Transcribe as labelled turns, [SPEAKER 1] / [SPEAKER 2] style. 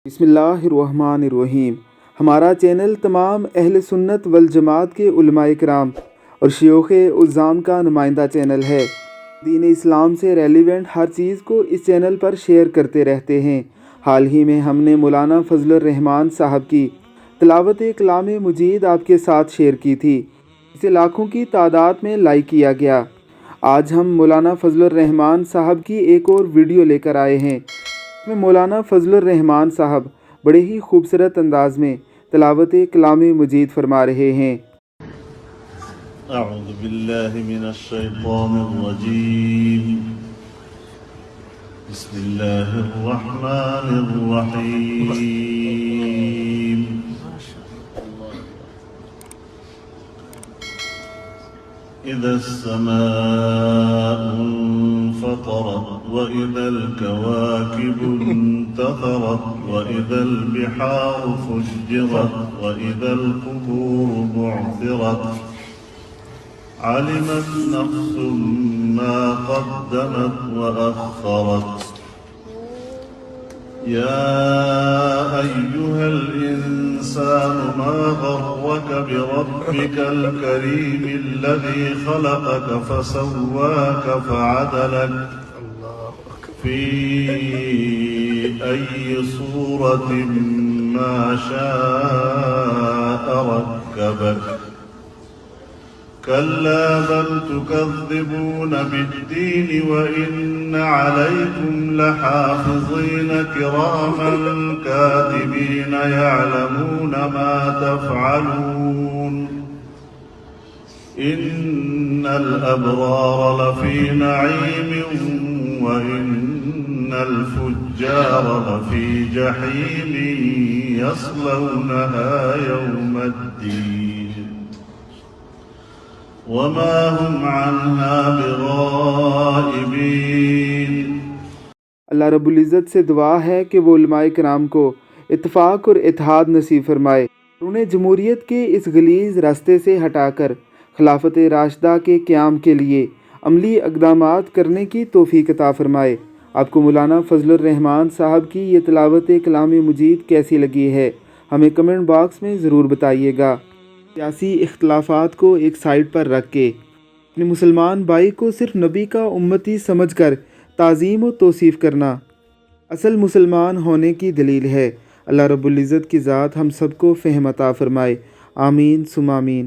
[SPEAKER 1] بسم اللہ الرحمن الرحیم۔ ہمارا چینل تمام اہل سنت والجماعت کے علماء کرام اور شیوخ عظام کا نمائندہ چینل ہے۔ دین اسلام سے ریلیونٹ ہر چیز کو اس چینل پر شیئر کرتے رہتے ہیں۔ حال ہی میں ہم نے مولانا فضل الرحمان صاحب کی تلاوت کلام مجید آپ کے ساتھ شیئر کی تھی۔ اسے لاکھوں کی تعداد میں لائک کیا گیا۔ آج ہم مولانا فضل الرحمان صاحب کی ایک اور ویڈیو لے کر آئے ہیں۔ اس میں مولانا فضل الرحمان صاحب بڑے ہی خوبصورت انداز میں تلاوت کلام مجید فرما رہے ہیں۔
[SPEAKER 2] اعوذ باللہ من الشیطان الرجیم، بسم اللہ الرحمن الرحیم۔ اذا السماء انفطرت وإذا الكواكب انتثرت وإذا البحار فجرت وإذا القبور بعثرت علمت نفس ما قدمت وأخرت يا أيها الإنسان ما غرك بربك الكريم الذي خلقك فسواك فعدلك في أي صورة ما شاء ركبك كلا بل تكذبون بالدين وإن عليكم لحافظين كراما كاتبين يعلمون ما تفعلون إن الأبرار لفي نعيم وإن الفجار لفي جحيم يصلونها يوم الدين وما هم عنها بغائبين۔
[SPEAKER 1] اللہ رب العزت سے دعا ہے کہ وہ علماء کرام کو اتفاق اور اتحاد نصیب فرمائے، انہیں جمہوریت کے اس غلیظ راستے سے ہٹا کر خلافت راشدہ کے قیام کے لیے عملی اقدامات کرنے کی توفیق عطا فرمائے۔ آپ کو مولانا فضل الرحمان صاحب کی یہ تلاوت کلام مجید کیسی لگی ہے، ہمیں کمنٹ باکس میں ضرور بتائیے گا۔ سیاسی اختلافات کو ایک سائڈ پر رکھ کے اپنے مسلمان بھائی کو صرف نبی کا امتی سمجھ کر تعظیم و توصیف کرنا اصل مسلمان ہونے کی دلیل ہے۔ اللہ رب العزت کی ذات ہم سب کو فہم عطا فرمائے، آمین ثم آمین۔